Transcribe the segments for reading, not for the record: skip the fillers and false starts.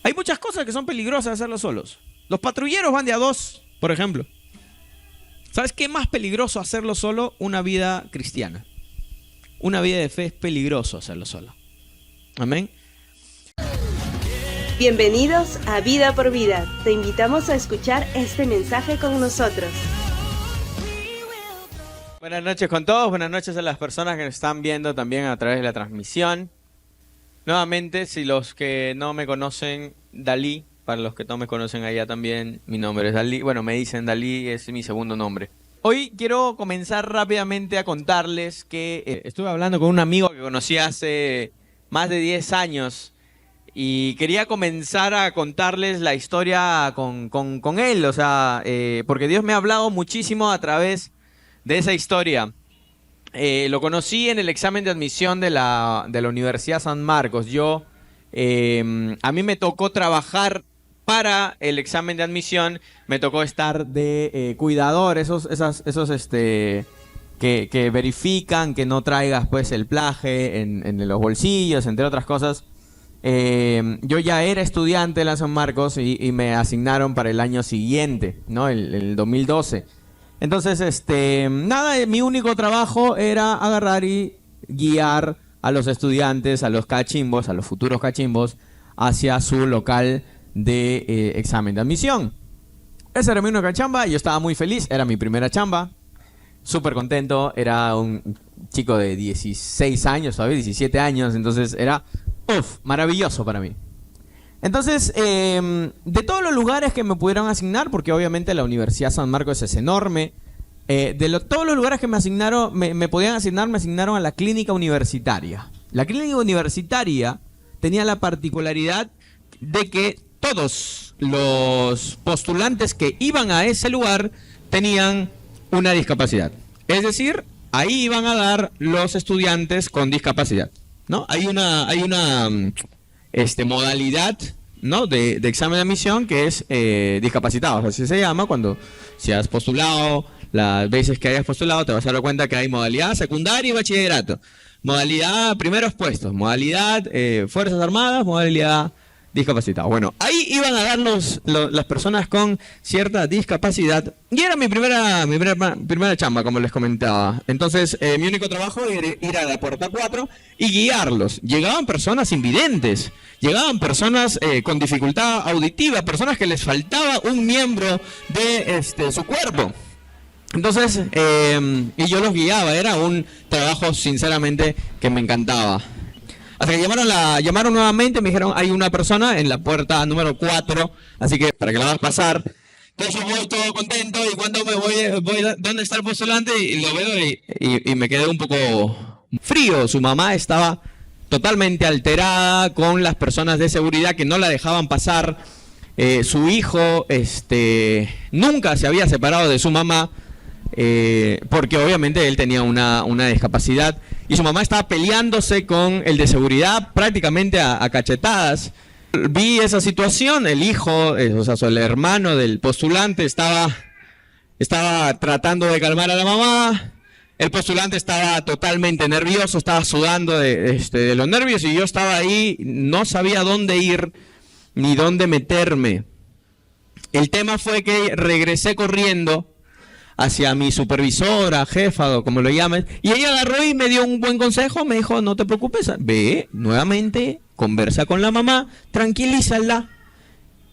Hay muchas cosas que son peligrosas hacerlo solos. Los patrulleros van de a dos, por ejemplo. ¿Sabes qué es más peligroso hacerlo solo? Una vida cristiana. Una vida de fe es peligroso hacerlo solo. Amén. Bienvenidos a Vida por Vida. Te invitamos a escuchar este mensaje con nosotros. Buenas noches con todos, buenas noches a las personas que nos están viendo también a través de la transmisión. Nuevamente, si los que no me conocen, Dalí, para los que no me conocen allá también, mi nombre es Dalí. Bueno, me dicen Dalí, es mi segundo nombre. Hoy quiero comenzar rápidamente a contarles que estuve hablando con un amigo que conocí hace más de 10 años y quería comenzar a contarles la historia con él, o sea, porque Dios me ha hablado muchísimo a través de esa historia. Lo conocí en el examen de admisión de la Universidad San Marcos. A mí me tocó trabajar para el examen de admisión, me tocó estar de cuidador, esos que verifican que no traigas pues el plaje en los bolsillos, entre otras cosas. Yo ya era estudiante de la San Marcos y me asignaron para el año siguiente, ¿no? El 2012. Entonces, nada, mi único trabajo era agarrar y guiar a los estudiantes, a los cachimbos, a los futuros cachimbos, hacia su local de examen de admisión. Esa era mi única chamba, yo estaba muy feliz, era mi primera chamba, súper contento, era un chico de 16 años, ¿sabes? 17 años, entonces era, maravilloso para mí. Entonces, de todos los lugares que me pudieron asignar, porque obviamente la Universidad San Marcos es enorme, todos los lugares que me asignaron, me podían asignar, me asignaron a la clínica universitaria. La clínica universitaria tenía la particularidad de que todos los postulantes que iban a ese lugar tenían una discapacidad. Es decir, ahí iban a dar los estudiantes con discapacidad, ¿no? Hay una modalidad, ¿no? de examen de admisión que es discapacitados, así se llama. Cuando si has postulado, las veces que hayas postulado, te vas a dar cuenta que hay modalidad secundaria y bachillerato, modalidad primeros puestos, modalidad Fuerzas Armadas, modalidad discapacitados. Bueno, ahí iban a dar las personas con cierta discapacidad y era mi primera chamba, como les comentaba. Entonces, mi único trabajo era ir a la puerta 4 y guiarlos. Llegaban personas invidentes, llegaban personas con dificultad auditiva, personas que les faltaba un miembro de su cuerpo. Entonces, y yo los guiaba, era un trabajo sinceramente que me encantaba. Hasta que llamaron nuevamente, me dijeron, hay una persona en la puerta número 4, así que para que la vas a pasar. Entonces yo voy todo contento y cuando me voy ¿dónde está el postulante? Y lo veo y me quedé un poco frío. Su mamá estaba totalmente alterada con las personas de seguridad que no la dejaban pasar. Su hijo nunca se había separado de su mamá. Porque obviamente él tenía una discapacidad y su mamá estaba peleándose con el de seguridad prácticamente a cachetadas. Vi esa situación, el hijo, el hermano del postulante estaba tratando de calmar a la mamá. El postulante estaba totalmente nervioso, estaba sudando de los nervios y yo estaba ahí, no sabía dónde ir ni dónde meterme. El tema fue que regresé corriendo hacia mi supervisora, jefa o como lo llames, y ella agarró y me dio un buen consejo, me dijo, no te preocupes, ve nuevamente, conversa con la mamá, tranquilízala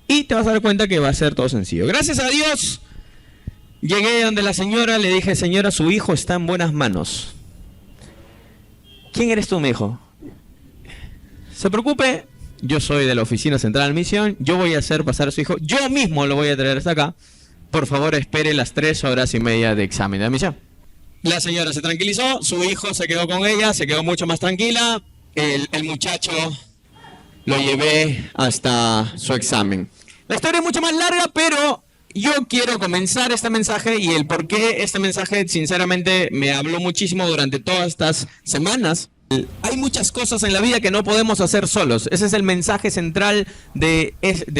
y te vas a dar cuenta que va a ser todo sencillo. Gracias a Dios, llegué donde la señora, le dije, señora, su hijo está en buenas manos. ¿Quién eres tú? Me dijo. Se preocupe, yo soy de la oficina central de admisión, yo voy a hacer pasar a su hijo, yo mismo lo voy a traer hasta acá. Por favor, espere las 3 horas y media de examen de admisión. La señora se tranquilizó, su hijo se quedó con ella, se quedó mucho más tranquila. El muchacho lo llevé hasta su examen. La historia es mucho más larga, pero yo quiero comenzar este mensaje y el por qué este mensaje, sinceramente, me habló muchísimo durante todas estas semanas. Hay muchas cosas en la vida que no podemos hacer solos. Ese es el mensaje central del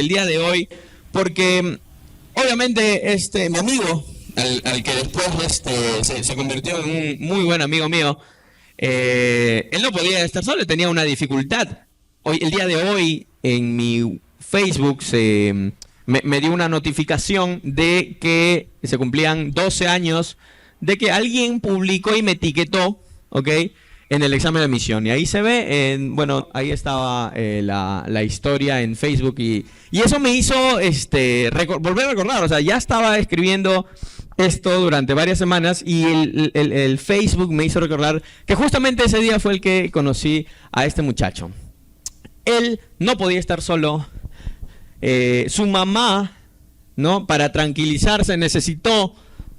día de hoy, porque obviamente mi amigo, al que después se convirtió en un muy buen amigo mío, él no podía estar solo, tenía una dificultad. El día de hoy, en mi Facebook me dio una notificación de que se cumplían 12 años de que alguien publicó y me etiquetó, ¿ok?, en el examen de admisión. Y ahí se ve, bueno, ahí estaba la historia en Facebook y eso me hizo volver a recordar. O sea, ya estaba escribiendo esto durante varias semanas y el Facebook me hizo recordar que justamente ese día fue el que conocí a este muchacho. Él no podía estar solo. Su mamá, ¿no?, para tranquilizarse necesitó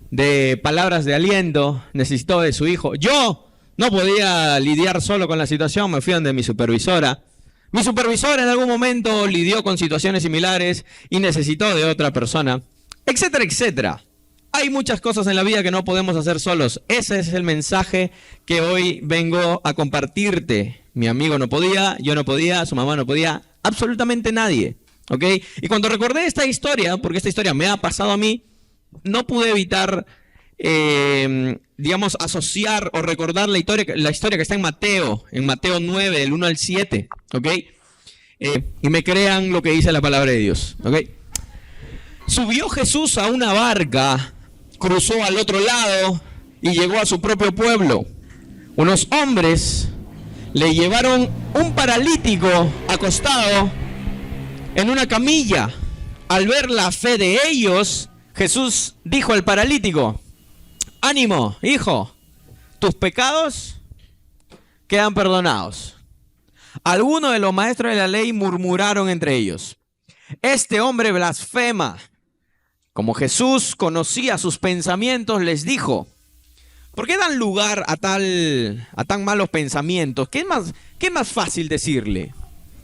de palabras de aliento, necesitó de su hijo. Yo no podía lidiar solo con la situación, me fui donde mi supervisora. Mi supervisora en algún momento lidió con situaciones similares y necesitó de otra persona, etcétera, etcétera. Hay muchas cosas en la vida que no podemos hacer solos. Ese es el mensaje que hoy vengo a compartirte. Mi amigo no podía, yo no podía, su mamá no podía, absolutamente nadie, ¿ok? Y cuando recordé esta historia, porque esta historia me ha pasado a mí, no pude evitar, digamos, asociar o recordar la historia que está en Mateo 9, del 1 al 7, ¿ok? Y me crean lo que dice la palabra de Dios, ¿ok? Subió Jesús a una barca, cruzó al otro lado y llegó a su propio pueblo. Unos hombres le llevaron un paralítico acostado en una camilla. Al ver la fe de ellos, Jesús dijo al paralítico: ánimo, hijo, tus pecados quedan perdonados. Algunos de los maestros de la ley murmuraron entre ellos: este hombre blasfema. Como Jesús conocía sus pensamientos, les dijo: ¿por qué dan lugar a tan malos pensamientos? ¿Qué es más fácil decirle?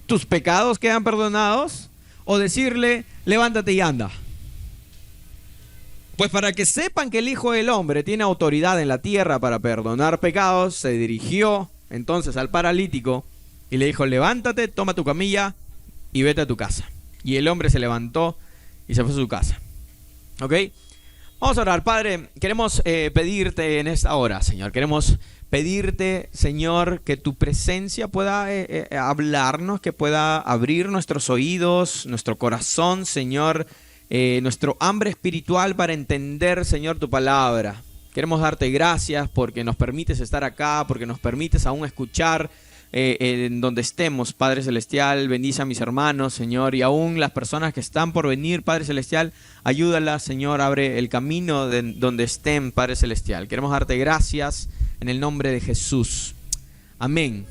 ¿Tus pecados quedan perdonados? ¿O decirle: levántate y anda? Pues para que sepan que el Hijo del Hombre tiene autoridad en la tierra para perdonar pecados, se dirigió entonces al paralítico y le dijo: levántate, toma tu camilla y vete a tu casa. Y el hombre se levantó y se fue a su casa. ¿Ok? Vamos a orar. Padre, queremos pedirte en esta hora, Señor. Queremos pedirte, Señor, que tu presencia pueda hablarnos, que pueda abrir nuestros oídos, nuestro corazón, Señor, nuestro hambre espiritual para entender, Señor, tu palabra. Queremos darte gracias porque nos permites estar acá, porque nos permites aún escuchar en donde estemos, Padre Celestial. Bendice a mis hermanos, Señor, y aún las personas que están por venir, Padre Celestial, ayúdalas, Señor, abre el camino de donde estén, Padre Celestial. Queremos darte gracias en el nombre de Jesús. Amén.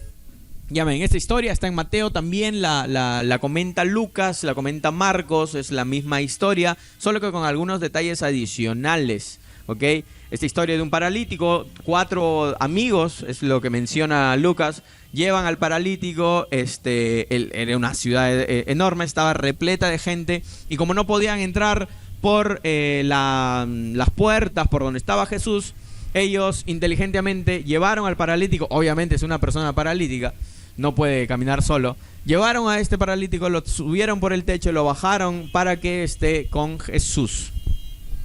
Y amén. Esta historia está en Mateo, también la comenta Lucas, la comenta Marcos, es la misma historia, solo que con algunos detalles adicionales, ¿ok? Esta historia de un paralítico, 4 amigos, es lo que menciona Lucas, llevan al paralítico, era una ciudad enorme, estaba repleta de gente, y como no podían entrar por las puertas por donde estaba Jesús, ellos inteligentemente llevaron al paralítico. Obviamente es una persona paralítica, no puede caminar solo. Llevaron a este paralítico, lo subieron por el techo, lo bajaron para que esté con Jesús,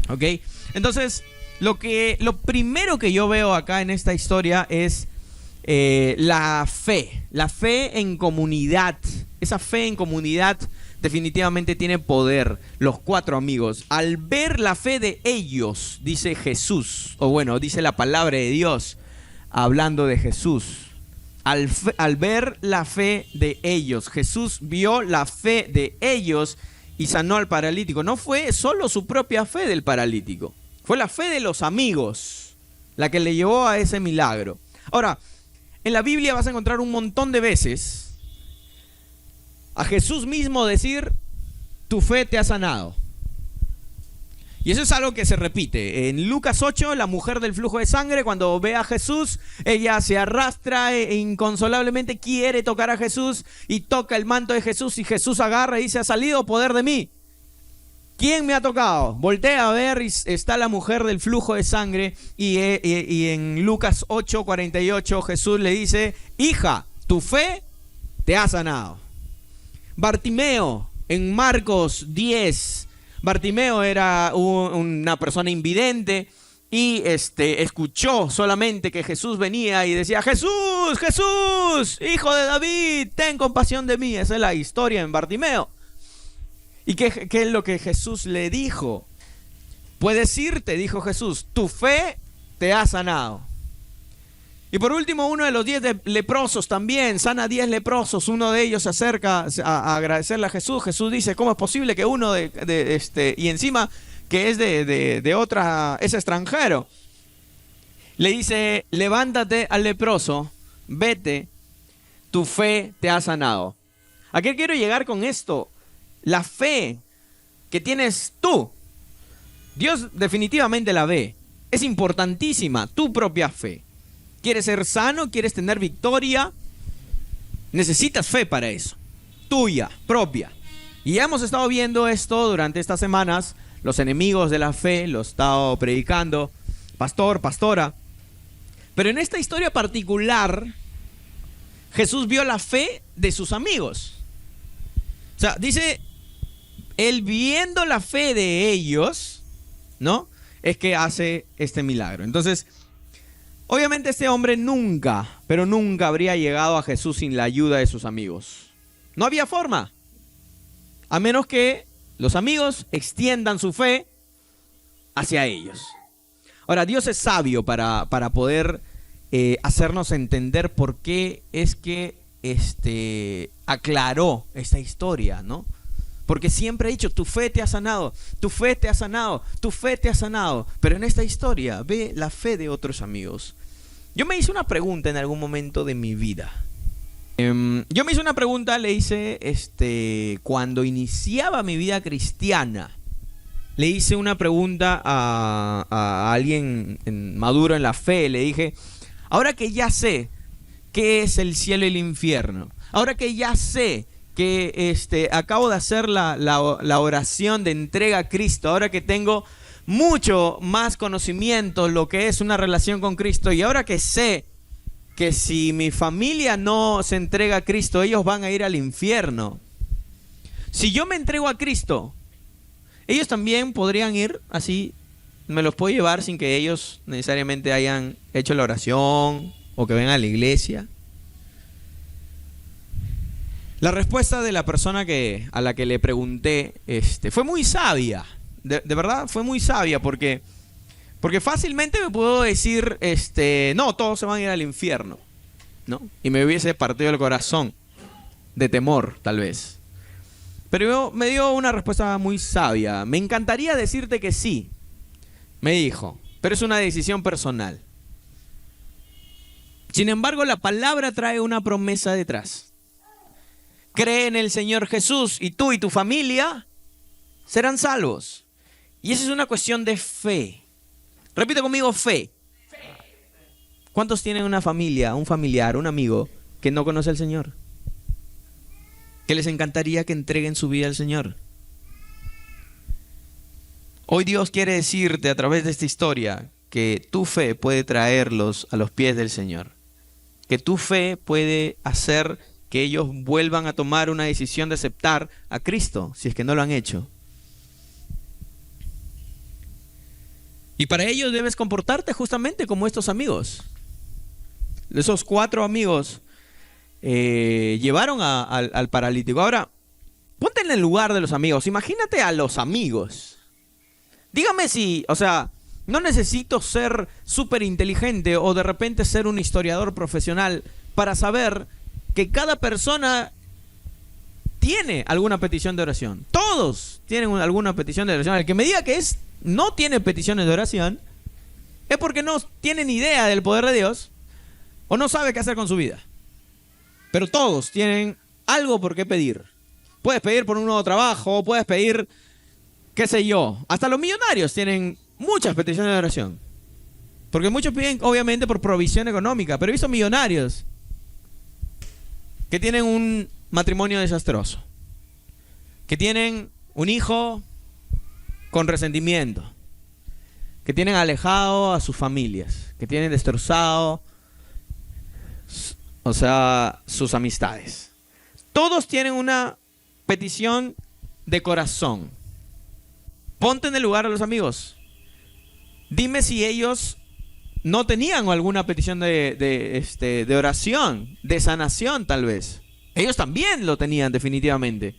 ¿ok? Entonces, lo primero que yo veo acá en esta historia es la fe en comunidad. Esa fe en comunidad definitivamente tiene poder. Los 4 amigos, al ver la fe de ellos, dice Jesús, o bueno, dice la palabra de Dios hablando de Jesús. Al ver la fe de ellos, Jesús vio la fe de ellos y sanó al paralítico. No fue solo su propia fe del paralítico, fue la fe de los amigos la que le llevó a ese milagro. Ahora, en la Biblia vas a encontrar un montón de veces a Jesús mismo decir: tu fe te ha sanado. Y eso es algo que se repite. En Lucas 8, la mujer del flujo de sangre, cuando ve a Jesús, ella se arrastra e inconsolablemente quiere tocar a Jesús y toca el manto de Jesús, y Jesús agarra y dice: ha salido poder de mí. ¿Quién me ha tocado? Voltea a ver y está la mujer del flujo de sangre, y en Lucas 8:48 Jesús le dice: hija, tu fe te ha sanado. Bartimeo, en Marcos 10, Bartimeo era una persona invidente y escuchó solamente que Jesús venía y decía: Jesús, Jesús, hijo de David, ten compasión de mí. Esa es la historia en Bartimeo. ¿Y qué es lo que Jesús le dijo? Puedes irte, dijo Jesús, tu fe te ha sanado. Y por último, uno de los 10 leprosos también, sana 10 leprosos. Uno de ellos se acerca a agradecerle a Jesús. Jesús dice, ¿cómo es posible que uno y encima que es de otra, es extranjero? Le dice, levántate al leproso, vete, tu fe te ha sanado. ¿A qué quiero llegar con esto? La fe que tienes tú, Dios definitivamente la ve. Es importantísima, tu propia fe. ¿Quieres ser sano? ¿Quieres tener victoria? Necesitas fe para eso. Tuya, propia. Y ya hemos estado viendo esto durante estas semanas. Los enemigos de la fe, lo he estado predicando. Pastor, pastora. Pero en esta historia particular, Jesús vio la fe de sus amigos. O sea, dice, él viendo la fe de ellos, ¿no? Es que hace este milagro. Entonces, obviamente este hombre nunca, pero nunca habría llegado a Jesús sin la ayuda de sus amigos. No había forma. A menos que los amigos extiendan su fe hacia ellos. Ahora, Dios es sabio para poder hacernos entender por qué es que aclaró esta historia, ¿no? Porque siempre ha dicho, tu fe te ha sanado, tu fe te ha sanado, tu fe te ha sanado. Pero en esta historia ve la fe de otros amigos. Yo me hice una pregunta en algún momento de mi vida. Yo me hice una pregunta, le hice, cuando iniciaba mi vida cristiana, le hice una pregunta a alguien maduro en la fe. Le dije, ahora que ya sé qué es el cielo y el infierno, ahora que ya sé que acabo de hacer la oración de entrega a Cristo, ahora que tengo mucho más conocimiento lo que es una relación con Cristo, y ahora que sé que si mi familia no se entrega a Cristo, ellos van a ir al infierno. Si yo me entrego a Cristo, ellos también podrían ir así, me los puedo llevar sin que ellos necesariamente hayan hecho la oración o que vengan a la iglesia. La respuesta de la persona a la que le pregunté fue muy sabia. De verdad fue muy sabia porque fácilmente me puedo decir, no, todos se van a ir al infierno, ¿no? Y me hubiese partido el corazón de temor, tal vez. Pero me dio una respuesta muy sabia. Me encantaría decirte que sí, me dijo, pero es una decisión personal. Sin embargo, la palabra trae una promesa detrás. Cree en el Señor Jesús y tú y tu familia serán salvos. Y esa es una cuestión de fe. Repite conmigo, fe. ¿Cuántos tienen una familia, un familiar, un amigo que no conoce al Señor? Que les encantaría que entreguen su vida al Señor. Hoy Dios quiere decirte a través de esta historia que tu fe puede traerlos a los pies del Señor. Que tu fe puede hacer que ellos vuelvan a tomar una decisión de aceptar a Cristo, si es que no lo han hecho. Y para ello debes comportarte justamente como estos amigos. Esos 4 amigos llevaron al paralítico. Ahora, ponte en el lugar de los amigos. Imagínate a los amigos. Dígame si, no necesito ser súper inteligente o de repente ser un historiador profesional para saber que cada persona tiene alguna petición de oración. Todos tienen alguna petición de oración. El que me diga que no tiene peticiones de oración es porque no tiene ni idea del poder de Dios o no sabe qué hacer con su vida. Pero todos tienen algo por qué pedir. Puedes pedir por un nuevo trabajo, puedes pedir, qué sé yo. Hasta los millonarios tienen muchas peticiones de oración. Porque muchos piden, obviamente, por provisión económica. Pero he visto millonarios que tienen un matrimonio desastroso, que tienen un hijo con resentimiento, que tienen alejado a sus familias, que tienen destrozado, sus amistades. Todos tienen una petición de corazón. Ponte en el lugar de los amigos. Dime si ellos no tenían alguna petición de oración, de sanación tal vez. Ellos también lo tenían definitivamente.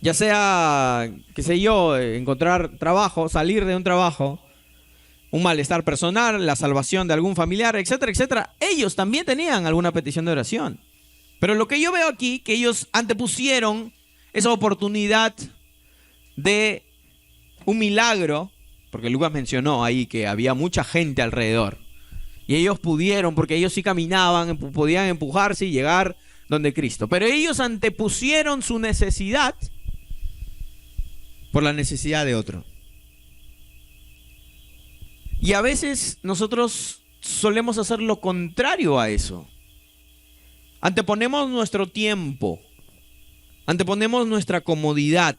Ya sea, qué sé yo, encontrar trabajo, salir de un trabajo, un malestar personal, la salvación de algún familiar, etcétera, etcétera. Ellos también tenían alguna petición de oración. Pero lo que yo veo aquí, que ellos antepusieron esa oportunidad de un milagro, porque Lucas mencionó ahí que había mucha gente alrededor. Y ellos pudieron, porque ellos sí caminaban, podían empujarse y llegar donde Cristo. Pero ellos antepusieron su necesidad por la necesidad de otro. Y a veces nosotros solemos hacer lo contrario a eso. Anteponemos nuestro tiempo, anteponemos nuestra comodidad,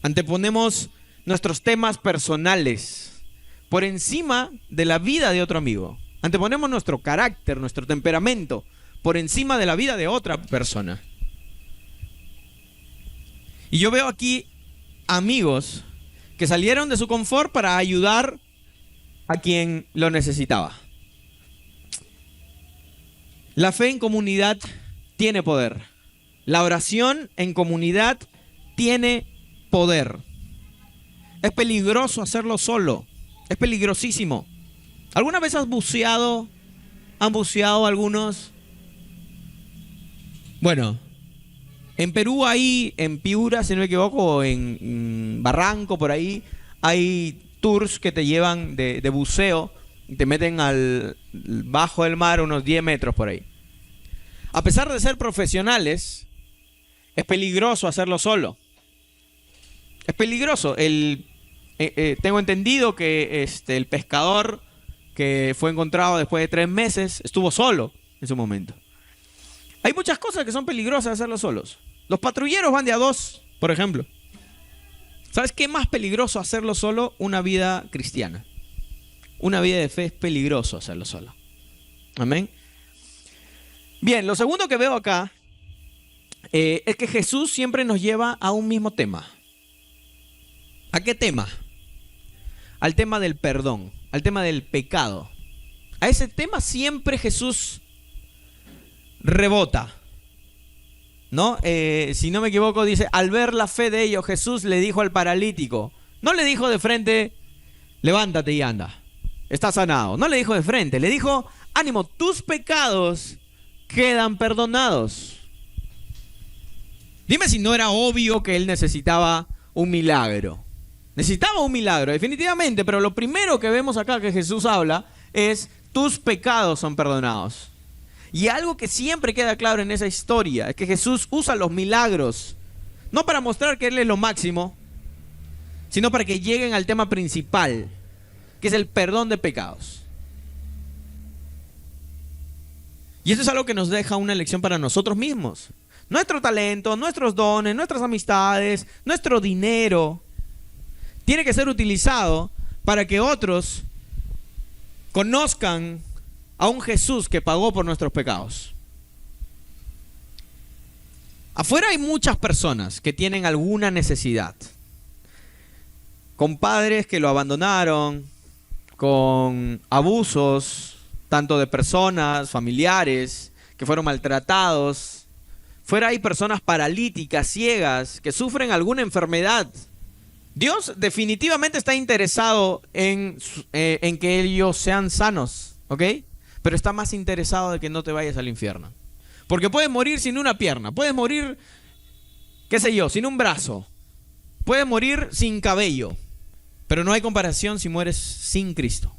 anteponemos nuestros temas personales por encima de la vida de otro amigo. Anteponemos nuestro carácter, nuestro temperamento por encima de la vida de otra persona. Y yo veo aquí amigos que salieron de su confort para ayudar a quien lo necesitaba. La fe en comunidad tiene poder. La oración en comunidad tiene poder. Es peligroso hacerlo solo. Es peligrosísimo. ¿Alguna vez han buceado algunos? Bueno, en Perú ahí, en Piura, si no me equivoco, en Barranco, por ahí, hay tours que te llevan de buceo y te meten bajo el mar unos 10 metros por ahí. A pesar de ser profesionales, es peligroso hacerlo solo. Es peligroso. Tengo entendido que el pescador que fue encontrado después de 3 meses estuvo solo en su momento. Hay muchas cosas que son peligrosas hacerlo solos. Los patrulleros van de a 2, por ejemplo. ¿Sabes qué es más peligroso hacerlo solo? Una vida cristiana. Una vida de fe es peligroso hacerlo solo. Amén. Bien, lo segundo que veo acá es que Jesús siempre nos lleva a un mismo tema. ¿A qué tema? Al tema del perdón, al tema del pecado. A ese tema siempre Jesús rebota, ¿no? Si no me equivoco, dice, al ver la fe de ellos, Jesús le dijo al paralítico, no le dijo de frente, levántate y anda, está sanado. No le dijo de frente, le dijo, ánimo, tus pecados quedan perdonados. Dime si no era obvio que él necesitaba un milagro. Necesitaba un milagro, definitivamente, pero lo primero que vemos acá que Jesús habla es, tus pecados son perdonados. Y algo que siempre queda claro en esa historia es que Jesús usa los milagros, no para mostrar que Él es lo máximo, sino para que lleguen al tema principal, que es el perdón de pecados. Y eso es algo que nos deja una lección para nosotros mismos. Nuestro talento, nuestros dones, nuestras amistades, nuestro dinero tiene que ser utilizado para que otros conozcan a un Jesús que pagó por nuestros pecados. Afuera hay muchas personas que tienen alguna necesidad. Con padres que lo abandonaron, con abusos, tanto de personas, familiares, que fueron maltratados. Fuera hay personas paralíticas, ciegas, que sufren alguna enfermedad. Dios definitivamente está interesado en que ellos sean sanos, ¿ok? Pero está más interesado de que no te vayas al infierno. Porque puedes morir sin una pierna, puedes morir, qué sé yo, sin un brazo, puedes morir sin cabello, pero no hay comparación si mueres sin Cristo.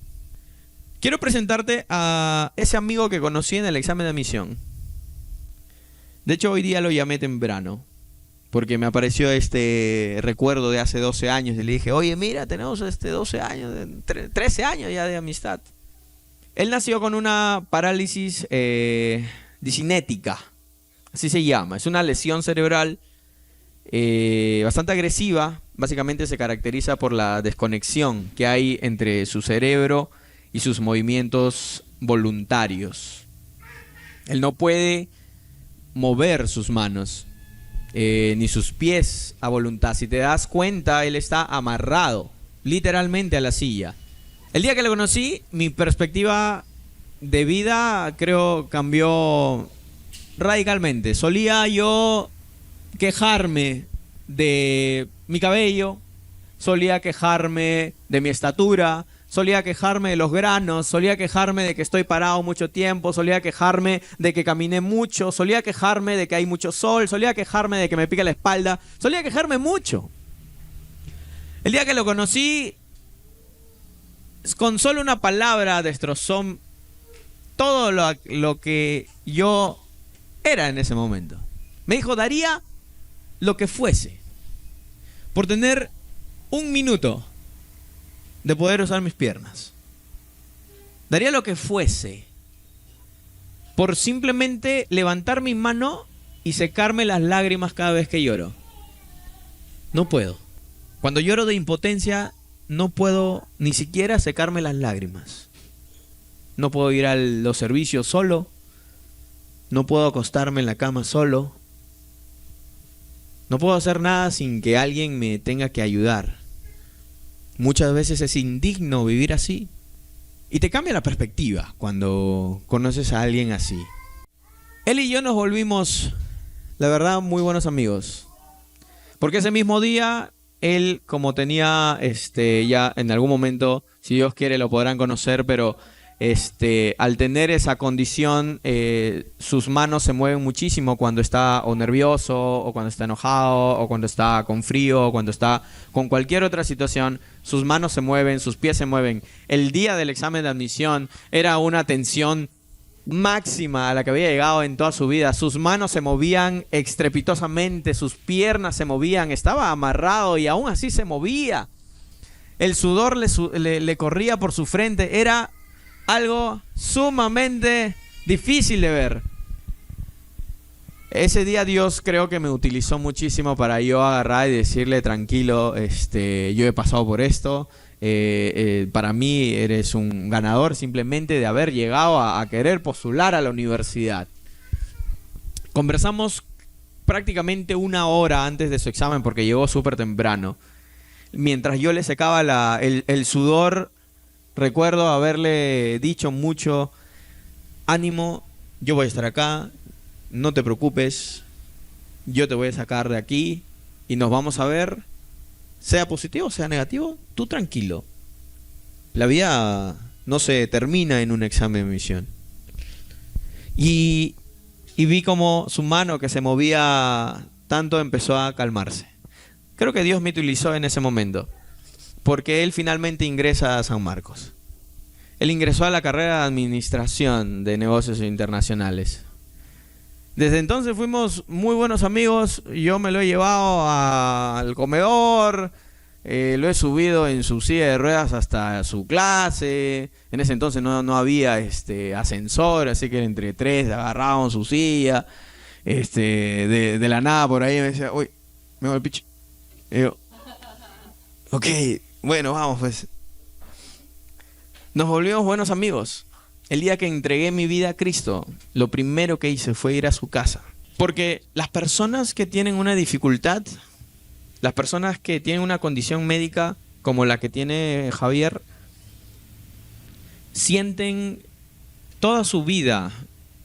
Quiero presentarte a ese amigo que conocí en el examen de admisión. De hecho, hoy día lo llamé temprano, porque me apareció este recuerdo de hace 12 años y le dije, oye, mira, tenemos 12 años, 13 años ya de amistad. Él nació con una parálisis discinética, así se llama. Es una lesión cerebral bastante agresiva. Básicamente se caracteriza por la desconexión que hay entre su cerebro y sus movimientos voluntarios. Él no puede mover sus manos ni sus pies a voluntad. Si te das cuenta, él está amarrado literalmente a la silla. El día que lo conocí, mi perspectiva de vida creo cambió radicalmente. Solía yo quejarme de mi cabello, solía quejarme de mi estatura, solía quejarme de los granos, solía quejarme de que estoy parado mucho tiempo, solía quejarme de que caminé mucho, solía quejarme de que hay mucho sol, solía quejarme de que me pica la espalda, solía quejarme mucho. El día que lo conocí, con solo una palabra destrozó todo lo que yo era en ese momento. Me dijo, daría lo que fuese por tener un minuto de poder usar mis piernas. Daría lo que fuese por simplemente levantar mi mano y secarme las lágrimas cada vez que lloro. No puedo. Cuando lloro de impotencia, no puedo ni siquiera secarme las lágrimas. No puedo ir a los servicios solo. No puedo acostarme en la cama solo. No puedo hacer nada sin que alguien me tenga que ayudar. Muchas veces es indigno vivir así. Y te cambia la perspectiva cuando conoces a alguien así. Él y yo nos volvimos, la verdad, muy buenos amigos. Porque ese mismo día, él, como tenía, ya en algún momento, si Dios quiere lo podrán conocer, pero al tener esa condición, sus manos se mueven muchísimo cuando está o nervioso, o cuando está enojado, o cuando está con frío, o cuando está con cualquier otra situación. Sus manos se mueven, sus pies se mueven. El día del examen de admisión era una tensión máxima a la que había llegado en toda su vida. Sus manos se movían estrepitosamente, sus piernas se movían, estaba amarrado y aún así se movía. El sudor le corría por su frente. Era algo sumamente difícil de ver. Ese día Dios creo que me utilizó muchísimo para yo agarrar y decirle, tranquilo, yo he pasado por esto. Para mí eres un ganador simplemente de haber llegado a querer postular a la universidad. Conversamos prácticamente 1 hora antes de su examen porque llegó súper temprano. Mientras yo le secaba el sudor, recuerdo haberle dicho mucho, ánimo, yo voy a estar acá, no te preocupes, yo te voy a sacar de aquí y nos vamos a ver, sea positivo, sea negativo, tú tranquilo. La vida no se termina en un examen de admisión. Y vi como su mano que se movía tanto empezó a calmarse. Creo que Dios me utilizó en ese momento, porque él finalmente ingresa a San Marcos. Él ingresó a la carrera de Administración de Negocios Internacionales. Desde entonces fuimos muy buenos amigos. Yo me lo he llevado al comedor, lo he subido en su silla de ruedas hasta su clase. En ese entonces no había ascensor, así que entre 3 agarrábamos su silla. De la nada por ahí me decía, uy, me voy el picho. Y yo, ok, bueno, vamos pues. Nos volvimos buenos amigos. El día que entregué mi vida a Cristo, lo primero que hice fue ir a su casa. Porque las personas que tienen una dificultad, las personas que tienen una condición médica como la que tiene Javier, sienten toda su vida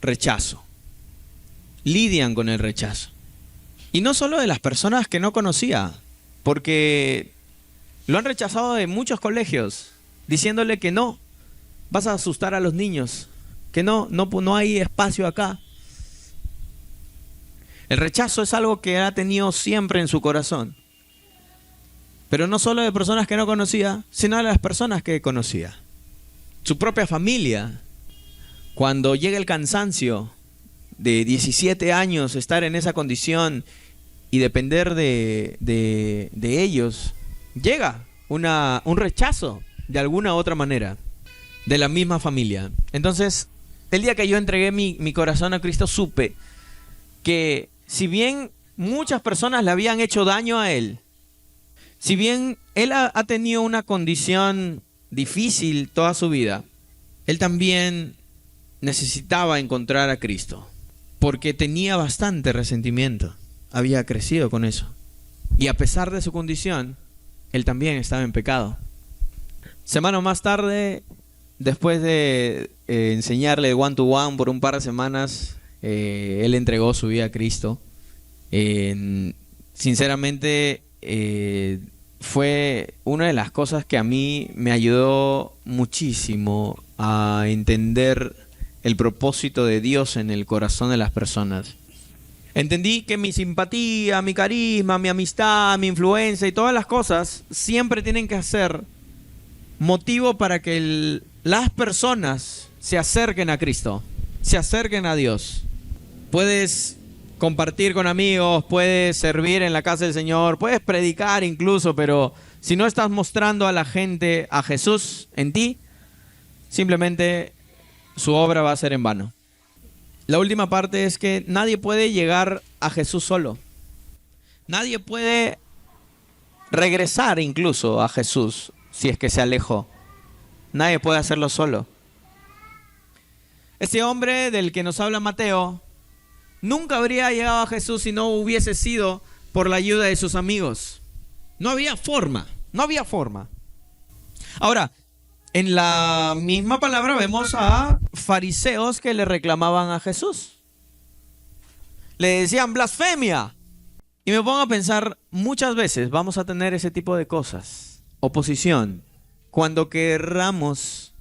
rechazo. Lidian con el rechazo. Y no solo de las personas que no conocía, porque lo han rechazado de muchos colegios, diciéndole que no, vas a asustar a los niños, que no hay espacio acá. El rechazo es algo que ha tenido siempre en su corazón. Pero no solo de personas que no conocía, sino de las personas que conocía. Su propia familia. Cuando llega el cansancio de 17 años, estar en esa condición y depender de ellos, llega un rechazo de alguna u otra manera de la misma familia. Entonces, el día que yo entregué mi corazón a Cristo, supe que si bien muchas personas le habían hecho daño a él, si bien él ha tenido una condición difícil toda su vida, él también necesitaba encontrar a Cristo, porque tenía bastante resentimiento, había crecido con eso. Y a pesar de su condición, él también estaba en pecado. Semanas más tarde, después de enseñarle one to one por un par de semanas, él entregó su vida a Cristo. Sinceramente, fue una de las cosas que a mí me ayudó muchísimo a entender el propósito de Dios en el corazón de las personas. Entendí que mi simpatía, mi carisma, mi amistad, mi influencia y todas las cosas siempre tienen que ser motivo para que las personas se acerquen a Cristo, se acerquen a Dios. Puedes compartir con amigos, puedes servir en la casa del Señor, puedes predicar incluso, pero si no estás mostrando a la gente a Jesús en ti, simplemente su obra va a ser en vano. La última parte es que nadie puede llegar a Jesús solo. Nadie puede regresar incluso a Jesús si es que se alejó. Nadie puede hacerlo solo. Este hombre del que nos habla Mateo nunca habría llegado a Jesús si no hubiese sido por la ayuda de sus amigos. No había forma. Ahora, en la misma palabra vemos a fariseos que le reclamaban a Jesús. Le decían blasfemia. Y me pongo a pensar, muchas veces vamos a tener ese tipo de cosas. Oposición. Cuando querramos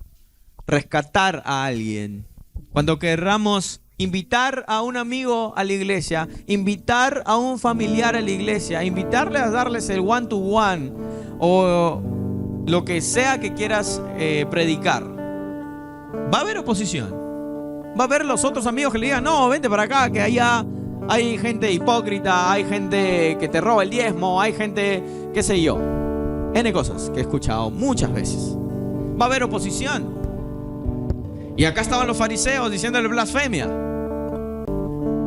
rescatar a alguien. Cuando querramos invitar a un amigo a la iglesia. Invitar a un familiar a la iglesia. Invitarle a darles el one to one. O lo que sea que quieras predicar. Va a haber oposición. Va a haber los otros amigos que le digan, no, vente para acá, que allá hay gente hipócrita, hay gente que te roba el diezmo, hay gente, qué sé yo. N cosas que he escuchado muchas veces. Va a haber oposición. Y acá estaban los fariseos diciéndole blasfemia.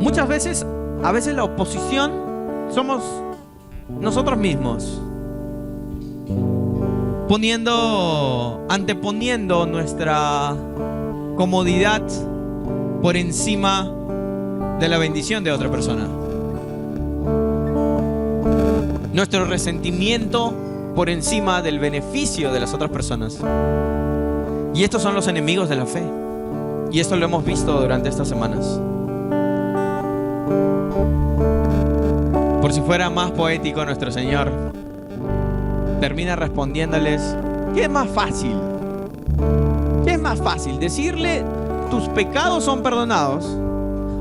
Muchas veces, a veces la oposición somos nosotros mismos. Anteponiendo nuestra comodidad por encima de la bendición de otra persona. Nuestro resentimiento por encima del beneficio de las otras personas. Y estos son los enemigos de la fe. Y esto lo hemos visto durante estas semanas. Por si fuera más poético, nuestro Señor termina respondiéndoles, ¿qué es más fácil? ¿Qué es más fácil? ¿Decirle tus pecados son perdonados?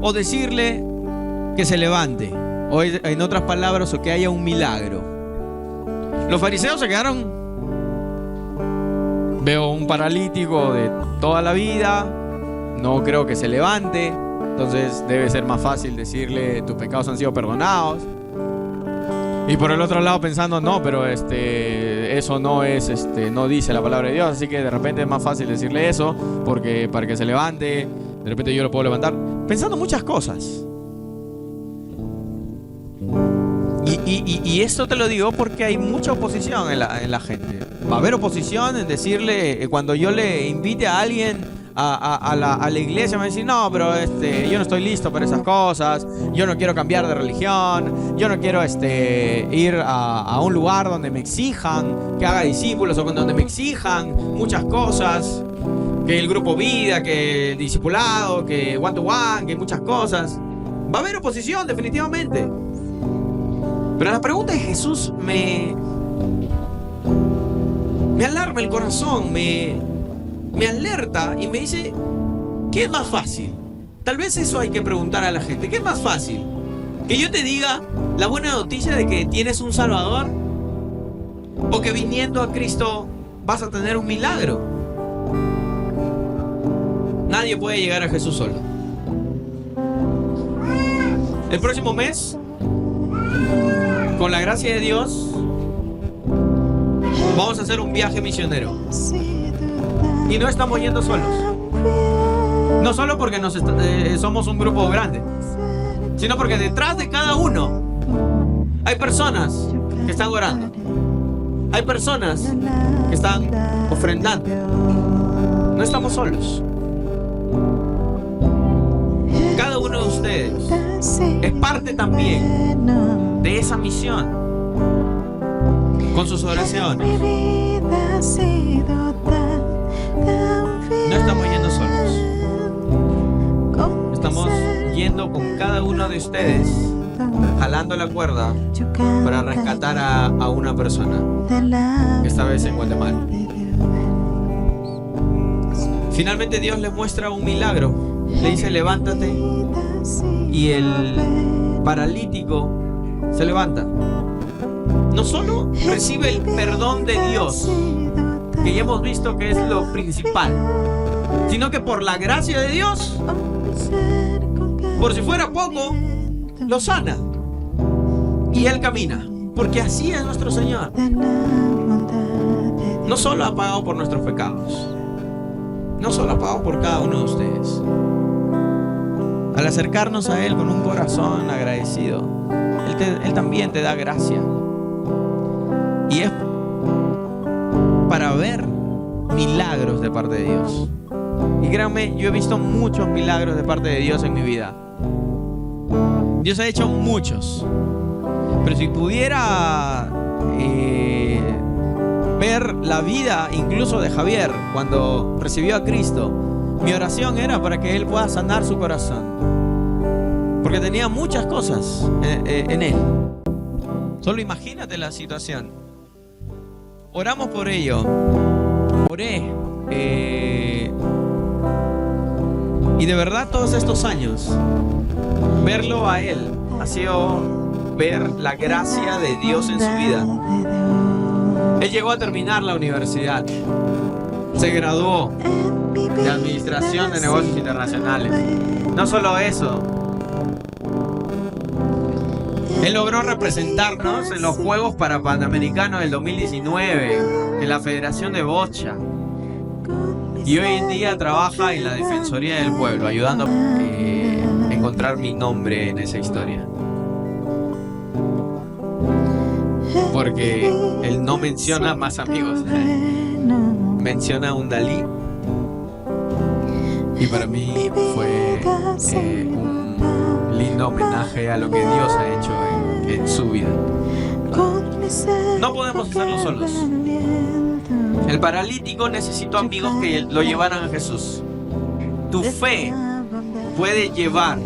¿O decirle que se levante? O en otras palabras, o que haya un milagro. Los fariseos se quedaron, veo un paralítico de toda la vida, no creo que se levante, entonces debe ser más fácil decirle tus pecados han sido perdonados. Y por el otro lado pensando, no, pero eso no es, no dice la palabra de Dios, así que de repente es más fácil decirle eso, porque para que se levante, de repente yo lo puedo levantar. Pensando muchas cosas. Y esto te lo digo porque hay mucha oposición en la gente. Va a haber oposición en decirle, cuando yo le invite a alguien a la iglesia, me va a decir, no, pero yo no estoy listo para esas cosas, yo no quiero cambiar de religión, yo no quiero ir a un lugar donde me exijan que haga discípulos, o donde me exijan muchas cosas, que el grupo vida, que el discipulado, que one to one, que muchas cosas. Va a haber oposición, definitivamente. Pero la pregunta de Jesús me alarma el corazón, me alerta y me dice, ¿qué es más fácil? Tal vez eso hay que preguntar a la gente. ¿Qué es más fácil? ¿Que yo te diga la buena noticia de que tienes un Salvador? ¿O que viniendo a Cristo vas a tener un milagro? Nadie puede llegar a Jesús solo. El próximo mes, con la gracia de Dios, vamos a hacer un viaje misionero. Y no estamos yendo solos. No solo porque somos un grupo grande, sino porque detrás de cada uno hay personas que están orando. Hay personas que están ofrendando. No estamos solos. Cada uno de ustedes es parte también de esa misión, con sus oraciones. No estamos yendo solos. Estamos yendo con cada uno de ustedes, jalando jalando la cuerda para rescatar a una persona, esta vez en Guatemala. Finalmente Dios le muestra un milagro. Le dice: levántate. Y el paralítico se levanta. No solo recibe el perdón de Dios, que ya hemos visto que es lo principal, sino que por la gracia de Dios, por si fuera poco, lo sana. Y él camina, porque así es nuestro Señor. No solo ha pagado por nuestros pecados, no solo ha pagado por cada uno de ustedes. Al acercarnos a Él con un corazón agradecido, Él también te da gracia. Y es para ver milagros de parte de Dios. Y créanme, yo he visto muchos milagros de parte de Dios en mi vida. Dios ha hecho muchos. Pero si pudiera ver la vida incluso de Javier cuando recibió a Cristo, mi oración era para que él pueda sanar su corazón, porque tenía muchas cosas en él. Solo imagínate la situación. Oramos por ello. Oré. Y de verdad todos estos años, verlo a él ha sido ver la gracia de Dios en su vida. Él llegó a terminar la universidad. Se graduó de Administración de Negocios Internacionales. No solo eso, él logró representarnos en los Juegos Panamericanos del 2019 en la Federación de Bocha. Y hoy en día trabaja en la Defensoría del Pueblo, ayudando a encontrar mi nombre en esa historia. Porque él no menciona más amigos, menciona un Dalí. Y para mí fue un lindo homenaje a lo que Dios ha hecho en su vida. No podemos hacerlo solos. El paralítico necesitó amigos que lo llevaran a Jesús. Tu fe puede llevar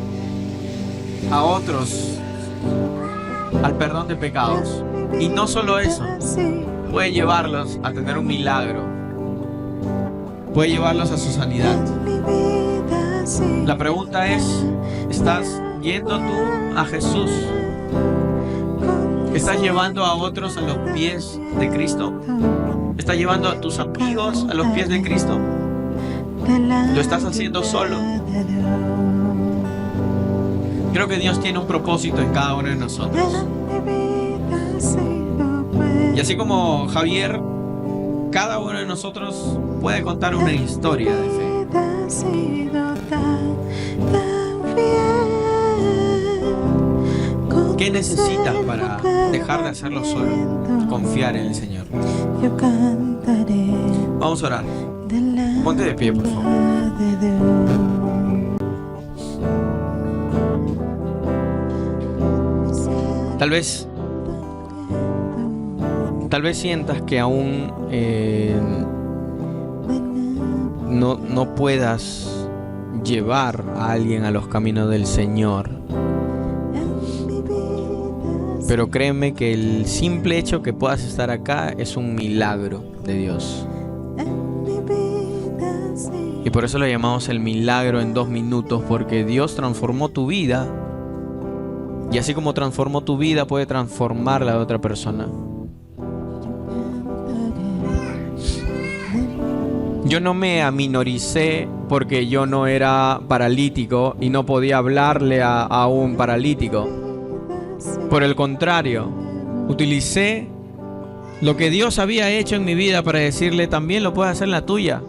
a otros al perdón de pecados. Y no solo eso, puede llevarlos a tener un milagro. Puede llevarlos a su sanidad. La pregunta es: ¿estás yendo tú a Jesús? ¿Estás llevando a otros a los pies de Cristo? ¿Estás llevando a tus amigos a los pies de Cristo? ¿Lo estás haciendo solo? Creo que Dios tiene un propósito en cada uno de nosotros. Y así como Javier, cada uno de nosotros puede contar una historia de fe. ¿Qué necesitas para dejar de hacerlo solo? Confiar en el Señor. Vamos a orar. Ponte de pie, por favor. Tal vez sientas que aún no puedas llevar a alguien a los caminos del Señor. Pero créeme que el simple hecho que puedas estar acá es un milagro de Dios. Y por eso lo llamamos el milagro en 2 minutos, porque Dios transformó tu vida. Y así como transformó tu vida, puede transformar la de otra persona. Yo no me aminoricé porque yo no era paralítico y no podía hablarle a un paralítico. Por el contrario, utilicé lo que Dios había hecho en mi vida para decirle: también lo puedes hacer en la tuya.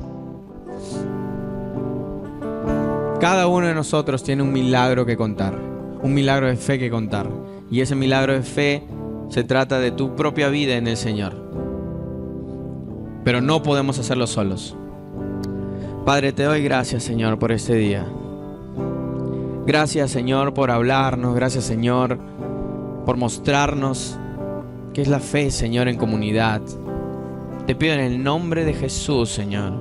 Cada uno de nosotros tiene un milagro que contar, un milagro de fe que contar. Y ese milagro de fe se trata de tu propia vida en el Señor. Pero no podemos hacerlo solos. Padre, te doy gracias, Señor, por este día. Gracias, Señor, por hablarnos. Gracias, Señor, por mostrarnos qué es la fe, Señor, en comunidad. Te pido en el nombre de Jesús, Señor.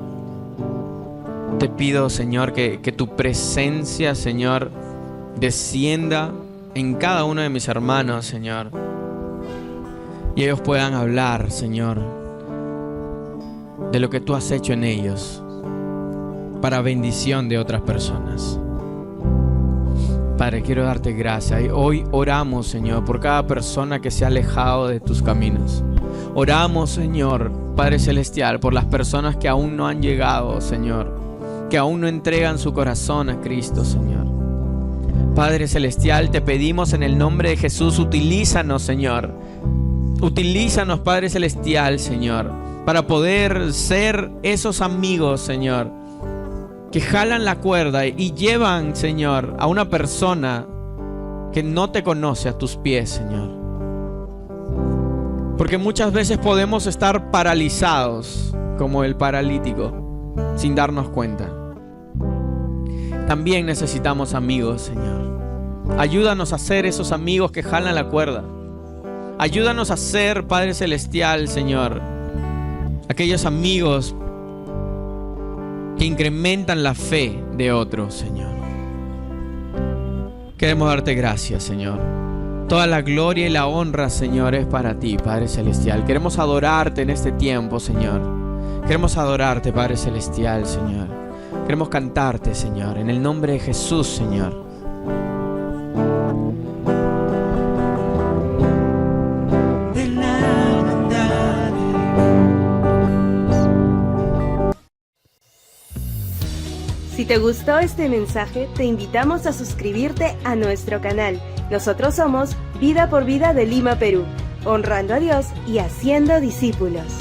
Te pido, Señor, que tu presencia, Señor, descienda en cada uno de mis hermanos, Señor, y ellos puedan hablar, Señor, de lo que tú has hecho en ellos para bendición de otras personas. Padre, quiero darte gracias. Y hoy oramos, Señor, por cada persona que se ha alejado de tus caminos. Oramos, Señor, Padre Celestial, por las personas que aún no han llegado, Señor, que aún no entregan su corazón a Cristo, Señor. Padre Celestial, te pedimos en el nombre de Jesús, utilízanos, Señor. Utilízanos, Padre Celestial, Señor, para poder ser esos amigos, Señor, que jalan la cuerda y llevan, Señor, a una persona que no te conoce a tus pies, Señor. Porque muchas veces podemos estar paralizados como el paralítico sin darnos cuenta. También necesitamos amigos, Señor. Ayúdanos a ser esos amigos que jalan la cuerda. Ayúdanos a ser, Padre Celestial, Señor, aquellos amigos que incrementan la fe de otros, Señor. Queremos darte gracias, Señor. Toda la gloria y la honra, Señor, es para ti, Padre Celestial. Queremos adorarte en este tiempo, Señor. Queremos adorarte, Padre Celestial, Señor. Queremos cantarte, Señor, en el nombre de Jesús, Señor. Si te gustó este mensaje, te invitamos a suscribirte a nuestro canal. Nosotros somos Vida por Vida de Lima, Perú, honrando a Dios y haciendo discípulos.